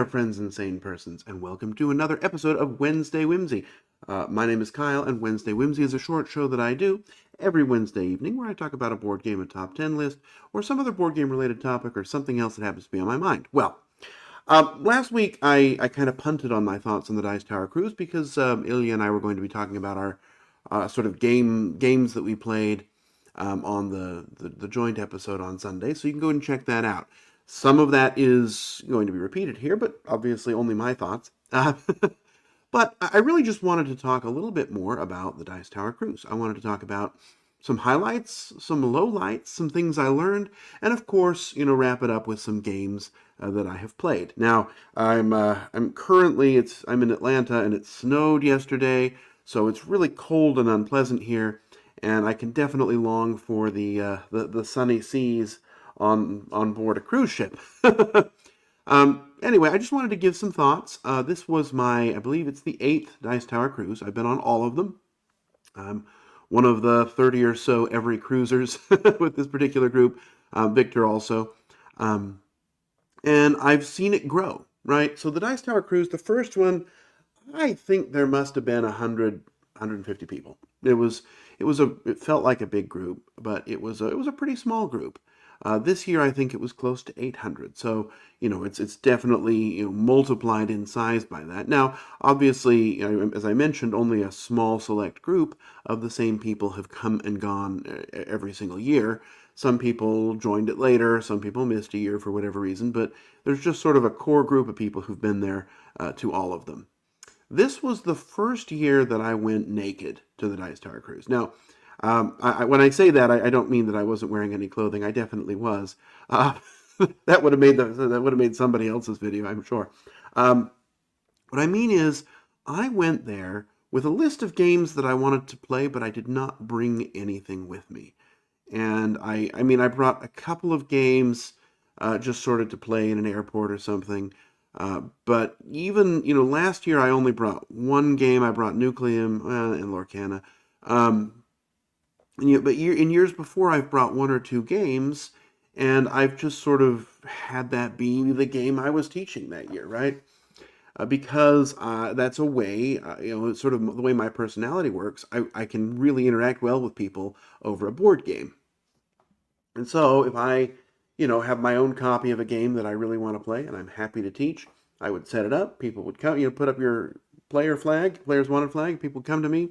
there, friends and sane persons, and welcome to another episode of Wednesday Whimsy. My name is Kyle, and Wednesday Whimsy is a short show that I do every Wednesday evening where I talk about a board game, a top 10 list, or some other board game related topic, or something else that happens to be on my mind. Well, last week I kind of punted on my thoughts on the Dice Tower Cruise because Ilya and I were going to be talking about our sort of games that we played on the joint episode on Sunday, so you can go and check that out. Some of that is going to be repeated here, but obviously only my thoughts. But I really just wanted to talk a little bit more about the Dice Tower Cruise. I wanted to talk about some highlights, some lowlights, some things I learned, and of course, wrap it up with some games that I have played. Now, I'm currently I'm in Atlanta, and it snowed yesterday, so it's really cold and unpleasant here, and I can definitely long for the sunny seas on board a cruise ship. Anyway, I just wanted to give some thoughts. This was I believe it's the 8th Dice Tower Cruise. I've been on all of them. One of the 30 or so every cruisers with this particular group. Victor also. And I've seen it grow, right? So the Dice Tower Cruise, the first one, I think there must have been 150 people. It felt like a big group, but it was a pretty small group. This year, I think it was close to 800. So, it's definitely multiplied in size by that. Now, obviously, as I mentioned, only a small select group of the same people have come and gone every single year. Some people joined it later. Some people missed a year for whatever reason. But there's just sort of a core group of people who've been there to all of them. This was the first year that I went naked to the Dice Tower Cruise. Now, when I say that, I don't mean that I wasn't wearing any clothing. I definitely was. That would have made somebody else's video, I'm sure. What I mean is, I went there with a list of games that I wanted to play, but I did not bring anything with me. And I brought a couple of games just sort of to play in an airport or something. But even last year I only brought one game. I brought Nucleum and Lorcana. But in years before, I've brought one or two games, and I've just sort of had that be the game I was teaching that year, right? Because that's a way, it's sort of the way my personality works. I can really interact well with people over a board game. And so if I, have my own copy of a game that I really want to play and I'm happy to teach, I would set it up. People would come, put up your players wanted flag. People would come to me,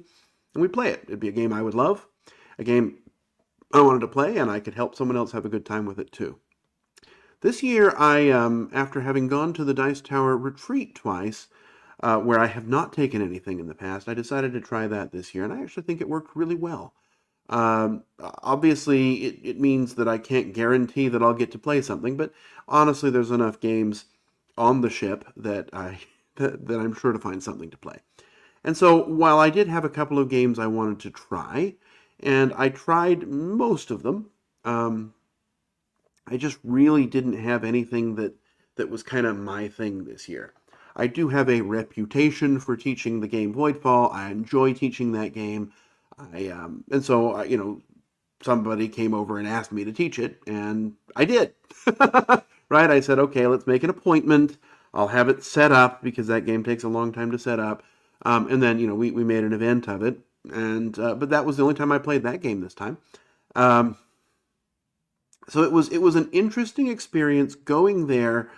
and we'd play it. It'd be a game I would love. A game I wanted to play, and I could help someone else have a good time with it too. This year, after having gone to the Dice Tower Retreat twice, where I have not taken anything in the past, I decided to try that this year, and I actually think it worked really well. Obviously, it means that I can't guarantee that I'll get to play something, but honestly, there's enough games on the ship that I'm sure to find something to play. And so, while I did have a couple of games I wanted to try, and I tried most of them, I just really didn't have anything that was kind of my thing this year. I do have a reputation for teaching the game Voidfall. I enjoy teaching that game. And so, somebody came over and asked me to teach it, and I did. Right? I said, okay, let's make an appointment. I'll have it set up because that game takes a long time to set up. And then, we made an event of it. And but that was the only time I played that game this time. So it was an interesting experience going there,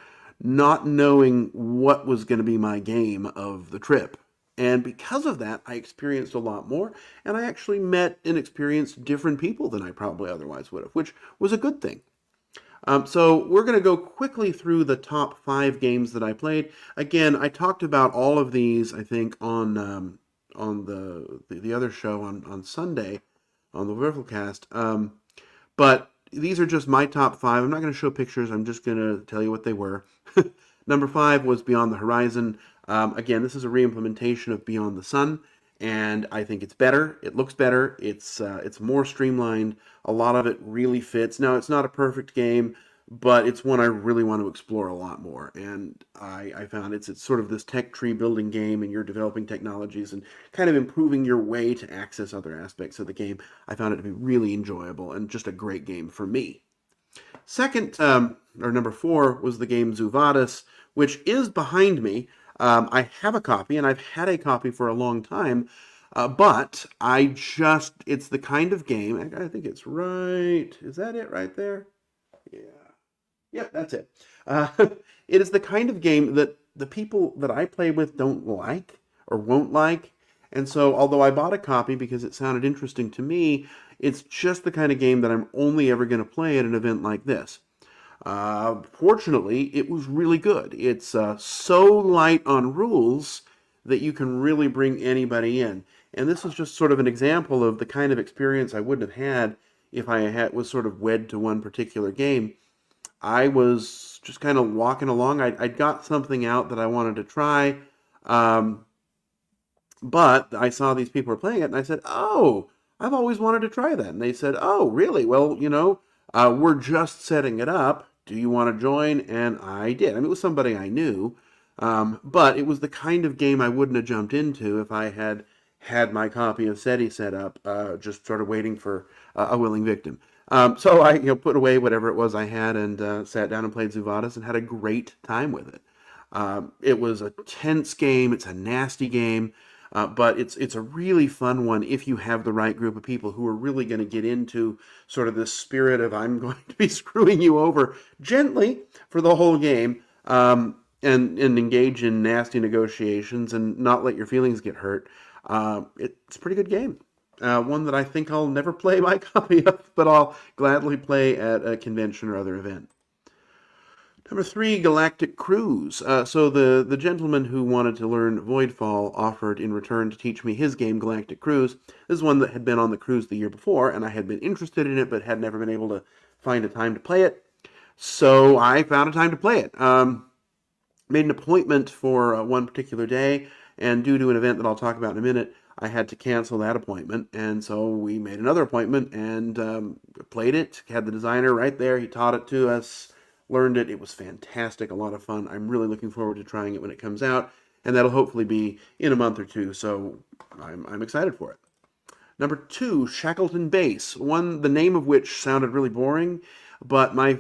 not knowing what was going to be my game of the trip. And because of that, I experienced a lot more, and I actually met and experienced different people than I probably otherwise would have, which was a good thing. So we're going to go quickly through the top 5 games that I played. Again, I talked about all of these, I think, on the other show on Sunday, on the Würfelcast. But these are just my top 5. I'm not going to show pictures. I'm just going to tell you what they were. Number 5 was Beyond the Horizon. Again, this is a reimplementation of Beyond the Sun, and I think it's better. It looks better. It's more streamlined. A lot of it really fits. Now, it's not a perfect game, but it's one I really want to explore a lot more. And I found it's sort of this tech tree building game, and you're developing technologies and kind of improving your way to access other aspects of the game. I found it to be really enjoyable and just a great game for me. Second, or number 4, was the game Zoo Vadis, which is behind me. I have a copy, and I've had a copy for a long time, but it's the kind of game, I think it's right, is that it right there? Yeah. Yep, that's it. Uh, it is the kind of game that the people that I play with don't like or won't like. And so, although I bought a copy because it sounded interesting to me, it's just the kind of game that I'm only ever going to play at an event like this. Fortunately, it was really good. It's so light on rules that you can really bring anybody in. And this is just sort of an example of the kind of experience I wouldn't have had if was sort of wed to one particular game. I was just kind of walking along. I'd got something out that I wanted to try, um, but I saw these people were playing it, and I said, "Oh, I've always wanted to try that." And they said, "Oh, really? Well, we're just setting it up. Do you want to join?" And I did. I mean, it was somebody I knew, but it was the kind of game I wouldn't have jumped into if I had my copy of SETI set up, just sort of waiting for a willing victim. So I, put away whatever it was I had and sat down and played Zuvadas and had a great time with it. It was a tense game. It's a nasty game, but it's a really fun one if you have the right group of people who are really going to get into sort of this spirit of I'm going to be screwing you over gently for the whole game, and engage in nasty negotiations and not let your feelings get hurt. It's a pretty good game. One that I think I'll never play my copy of, but I'll gladly play at a convention or other event. Number 3, Galactic Cruise. So the gentleman who wanted to learn Voidfall offered in return to teach me his game, Galactic Cruise. This is one that had been on the cruise the year before, and I had been interested in it, but had never been able to find a time to play it. So I found a time to play it. Made an appointment for one particular day, and due to an event that I'll talk about in a minute, I had to cancel that appointment. And so we made another appointment and played it. Had the designer right there. He taught it to us, learned it. It was fantastic, a lot of fun. I'm really looking forward to trying it when it comes out, and that'll hopefully be in a month or two, so I'm excited for it. Number 2, Shackleton Base, one the name of which sounded really boring, but my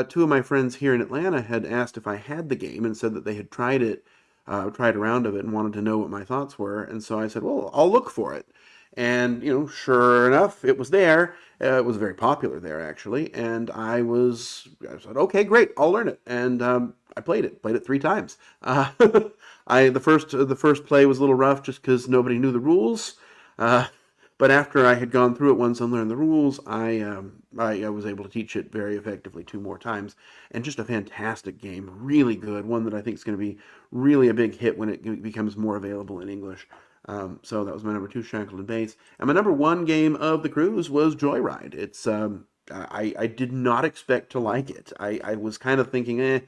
two of my friends here in Atlanta had asked if I had the game and said that they had tried a round of it and wanted to know what my thoughts were, and so I said, well, I'll look for it. And, sure enough, it was there. It was very popular there, actually, and I said, okay, great, I'll learn it. And I played it 3 times. The first play was a little rough just because nobody knew the rules. But after I had gone through it once and learned the rules, I was able to teach it very effectively 2 more times. And just a fantastic game, really good, one that I think is going to be really a big hit when it becomes more available in English. So that was my number 2, Shackleton Base. And my number 1 game of the cruise was Joyride. I did not expect to like it. I was kind of thinking,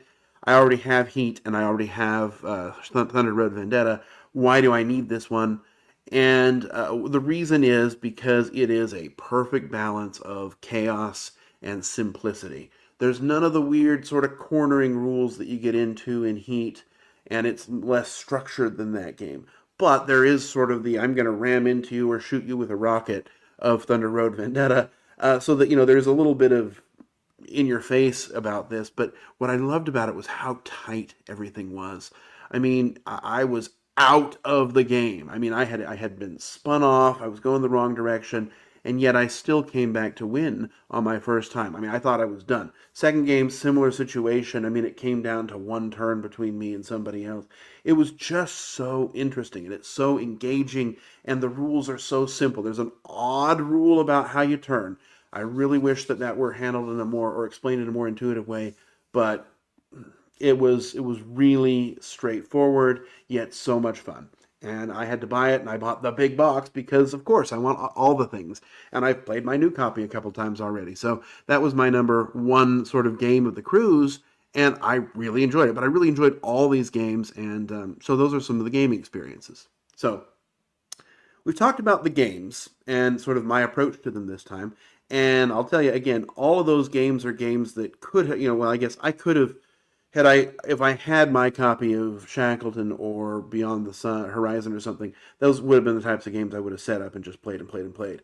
I already have Heat and I already have Thunder Road Vendetta. Why do I need this one? And the reason is because it is a perfect balance of chaos and simplicity. There's none of the weird sort of cornering rules that you get into in Heat, and it's less structured than that game. But there is sort of the I'm going to ram into you or shoot you with a rocket of Thunder Road Vendetta, so that, there's a little bit of in your face about this. But what I loved about it was how tight everything was. I mean, I was out of the game. I mean, I had been spun off. I was going the wrong direction, and yet I still came back to win on my first time. I mean, I thought I was done. Second game, similar situation. I mean, it came down to 1 turn between me and somebody else. It was just so interesting, and it's so engaging, and the rules are so simple. There's an odd rule about how you turn. I really wish that were handled in a more, or explained in a more intuitive way, but it was really straightforward, yet so much fun. And I had to buy it, and I bought the big box because, of course, I want all the things. And I've played my new copy a couple times already. So that was my number 1 sort of game of the cruise, and I really enjoyed it. But I really enjoyed all these games, and so those are some of the gaming experiences. So we've talked about the games and sort of my approach to them this time. And I'll tell you, again, all of those games are games that could have, well, I guess I could have, if I had my copy of Shackleton or Beyond the Sun Horizon or something, those would have been the types of games I would have set up and just played and played and played.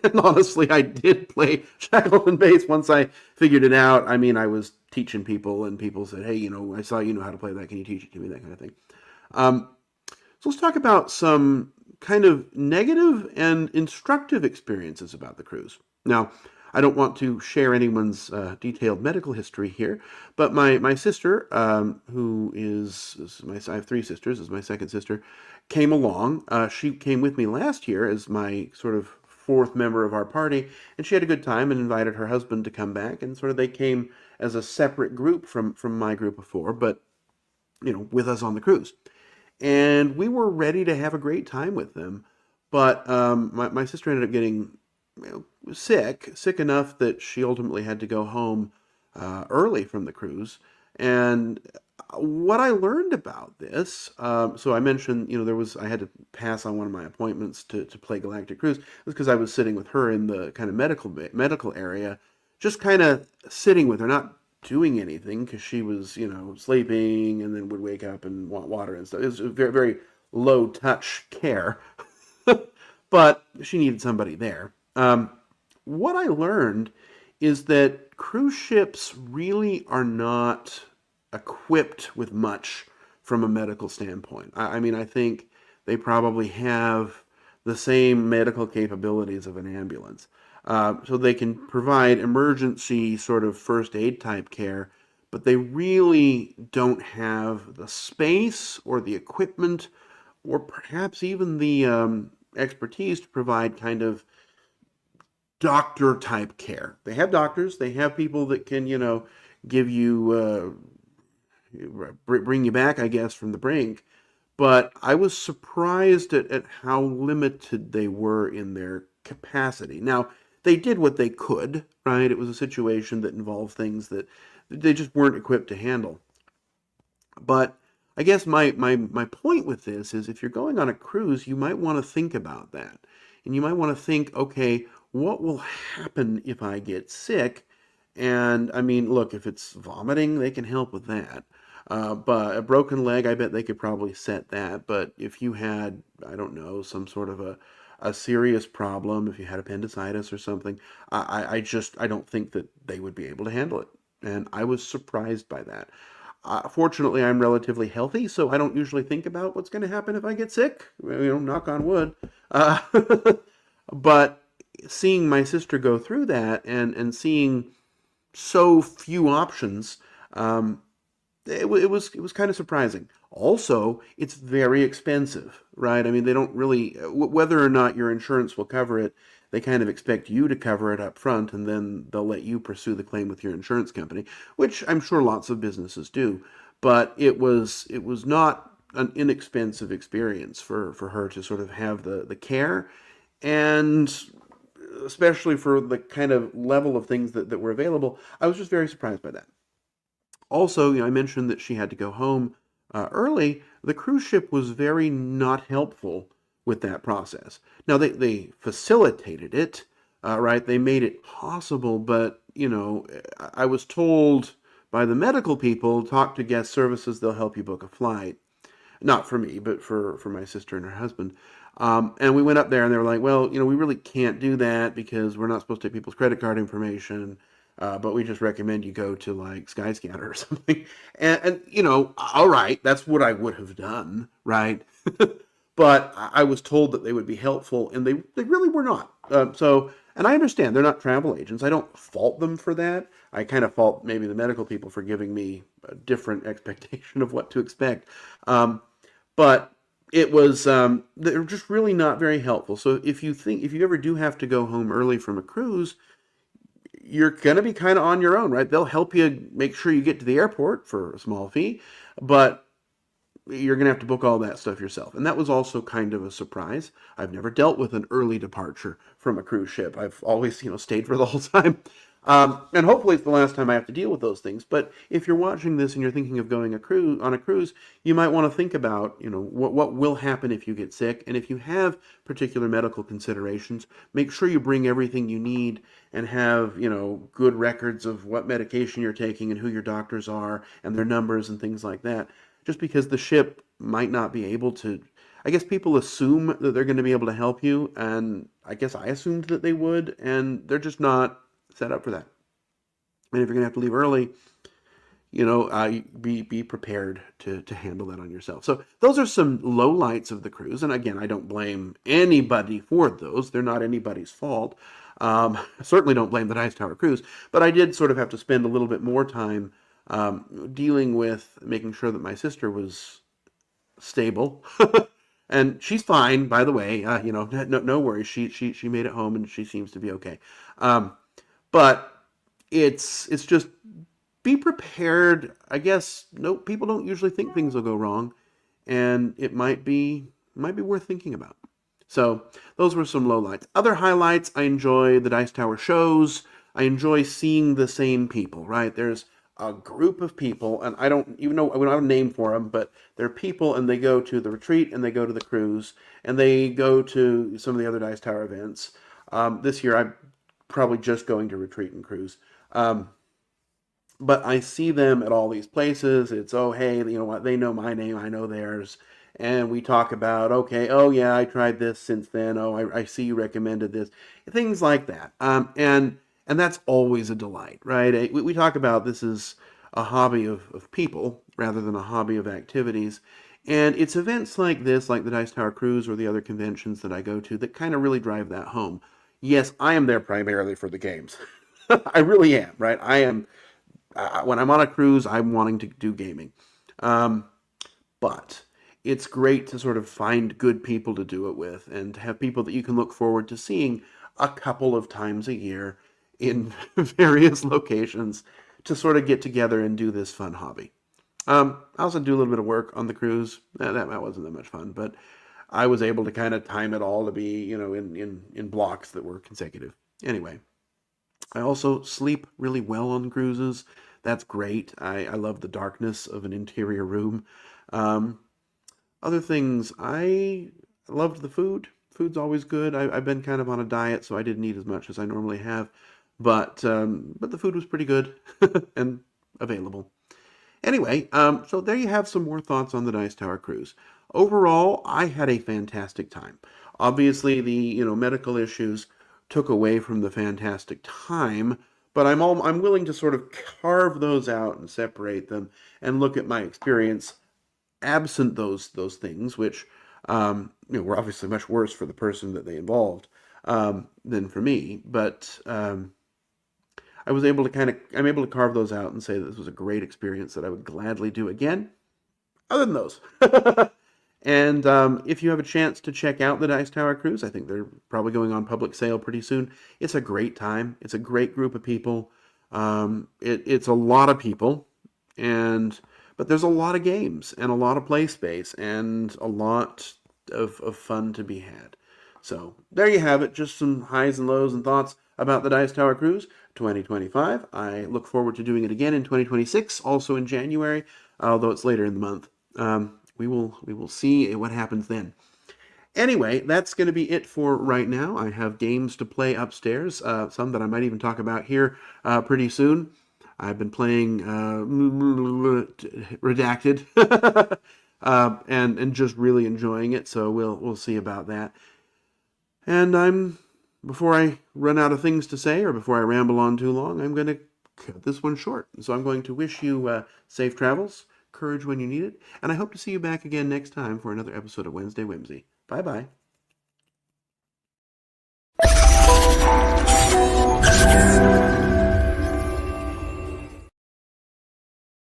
And honestly, I did play Shackleton bass once I figured it out. I mean, I was teaching people, and people said, "Hey, I saw you know how to play that. Can you teach it to me?" That kind of thing. Um, so let's talk about some kind of negative and instructive experiences about the cruise. Now, I don't want to share anyone's detailed medical history here, but my sister, who is my I have three sisters, is my second sister, came along. She came with me last year as my sort of fourth member of our party, and she had a good time and invited her husband to come back, and sort of they came as a separate group from my group of four, but with us on the cruise, and we were ready to have a great time with them. But my sister ended up getting sick enough that she ultimately had to go home early from the cruise. And what I learned about this, so I mentioned, I had to pass on one of my appointments to play Galactic Cruise. It was because I was sitting with her in the kind of medical area, just kind of sitting with her, not doing anything because she was, sleeping and then would wake up and want water and stuff. It was very, very low touch care, but she needed somebody there. What I learned is that cruise ships really are not equipped with much from a medical standpoint. I mean, I think they probably have the same medical capabilities of an ambulance. So they can provide emergency sort of first aid type care, but they really don't have the space or the equipment or perhaps even the expertise to provide kind of doctor type care. They have doctors, they have people that can, give you, bring you back, I guess, from the brink. But I was surprised at how limited they were in their capacity. Now, they did what they could, right? It was a situation that involved things that they just weren't equipped to handle. But I guess my point with this is if you're going on a cruise, you might want to think about that. And you might want to think, okay, what will happen if I get sick? And I mean, look, if it's vomiting, they can help with that. But a broken leg, I bet they could probably set that. But if you had, I don't know, some sort of a serious problem, if you had appendicitis or something, I don't think that they would be able to handle it. And I was surprised by that. Fortunately, I'm relatively healthy, so I don't usually think about what's going to happen if I get sick. Knock on wood. Uh, but seeing my sister go through that and seeing so few options, it was kind of surprising. Also, it's very expensive, right? I mean, they don't really, whether or not your insurance will cover it, they kind of expect you to cover it up front, and then they'll let you pursue the claim with your insurance company, which I'm sure lots of businesses do. But it was not an inexpensive experience for her to sort of have the care, and especially for the kind of level of things that were available. I was just very surprised by that. Also, I mentioned that she had to go home early. The cruise ship was very not helpful with that process. Now, they facilitated it, right? They made it possible, but, I was told by the medical people, talk to guest services, they'll help you book a flight. Not for me, but for my sister and her husband. And we went up there and they were like, well, we really can't do that because we're not supposed to take people's credit card information. But we just recommend you go to like Skyscanner or something. And all right, that's what I would have done, right? But I was told that they would be helpful, and they really were not. And I understand they're not travel agents. I don't fault them for that. I kind of fault maybe the medical people for giving me a different expectation of what to expect. But it was they're just really not very helpful. So if you ever do have to go home early from a cruise, you're going to be kind of on your own, right? They'll help you make sure you get to the airport for a small fee, but you're going to have to book all that stuff yourself. And that was also kind of a surprise. I've never dealt with an early departure from a cruise ship. I've always, stayed for the whole time. And hopefully it's the last time I have to deal with those things. But if you're watching this and you're thinking of going on a cruise, you might want to think about, what will happen if you get sick. And if you have particular medical considerations, make sure you bring everything you need and have, good records of what medication you're taking and who your doctors are and their numbers and things like that. just because the ship might not be able to. I guess people assume that they're going to be able to help you, and I guess I assumed that they would, and they're just not set up for that. And if you're going to have to leave early, be prepared to handle that on yourself. So those are some lowlights of the cruise. And again, I don't blame anybody for those. They're not anybody's fault. I certainly don't blame the Dice Tower cruise, but I did sort of have to spend a little bit more time dealing with making sure that my sister was stable. And she's fine, by the way. No worries. She made it home and she seems to be okay. But it's just be prepared. I guess no people don't usually think things will go wrong, and it might be worth thinking about. So those were some lowlights. Other highlights: I enjoy the Dice Tower shows. I enjoy seeing the same people. Right, there's a group of people, and I don't even know, we don't have a name for them, but they're people, and they go to the retreat, and they go to the cruise, and they go to some of the other Dice Tower events. This year, I'm probably just going to retreat and cruise. But I see them at all these places. It's, oh, hey, you know what? They know my name. I know theirs. And we talk about, okay, oh, yeah, I tried this since then. Oh, I see you recommended this. Things like that. And that's always a delight, right? We talk about this is a hobby of people rather than a hobby of activities. And it's events like this, like the Dice Tower Cruise or the other conventions that I go to, that kind of really drive that home. Yes, I am there primarily for the games. I really am, right? I am. When I'm on a cruise, I'm wanting to do gaming. But it's great to sort of find good people to do it with and to have people that you can look forward to seeing a couple of times a year in various locations to sort of get together and do this fun hobby. I also do a little bit of work on the cruise. That wasn't that much fun, but I was able to kind of time it all to be, in blocks that were consecutive. Anyway, I also sleep really well on cruises. That's great. I love the darkness of an interior room. Other things, I loved the food. Food's always good. I've been kind of on a diet, so I didn't eat as much as I normally have. But the food was pretty good and available. Anyway, so there you have some more thoughts on the Dice Tower cruise. Overall, I had a fantastic time. Obviously, the medical issues took away from the fantastic time, but I'm willing to sort of carve those out and separate them and look at my experience absent those things, which were obviously much worse for the person that they involved than for me. But I'm able to carve those out and say that this was a great experience that I would gladly do again, other than those. And if you have a chance to check out the Dice Tower Cruise, I think they're probably going on public sale pretty soon. It's a great time. It's a great group of people. It's a lot of people, but there's a lot of games and a lot of play space and a lot of fun to be had. So there you have it, just some highs and lows and thoughts about the Dice Tower Cruise 2025. I look forward to doing it again in 2026, also in January, although it's later in the month. We will see what happens then. Anyway, that's going to be it for right now. I have games to play upstairs, some that I might even talk about here pretty soon. I've been playing Redacted and just really enjoying it, so we'll see about that. And before I run out of things to say or before I ramble on too long, I'm going to cut this one short. So I'm going to wish you safe travels, courage when you need it, and I hope to see you back again next time for another episode of Wednesday Whimsy. Bye-bye.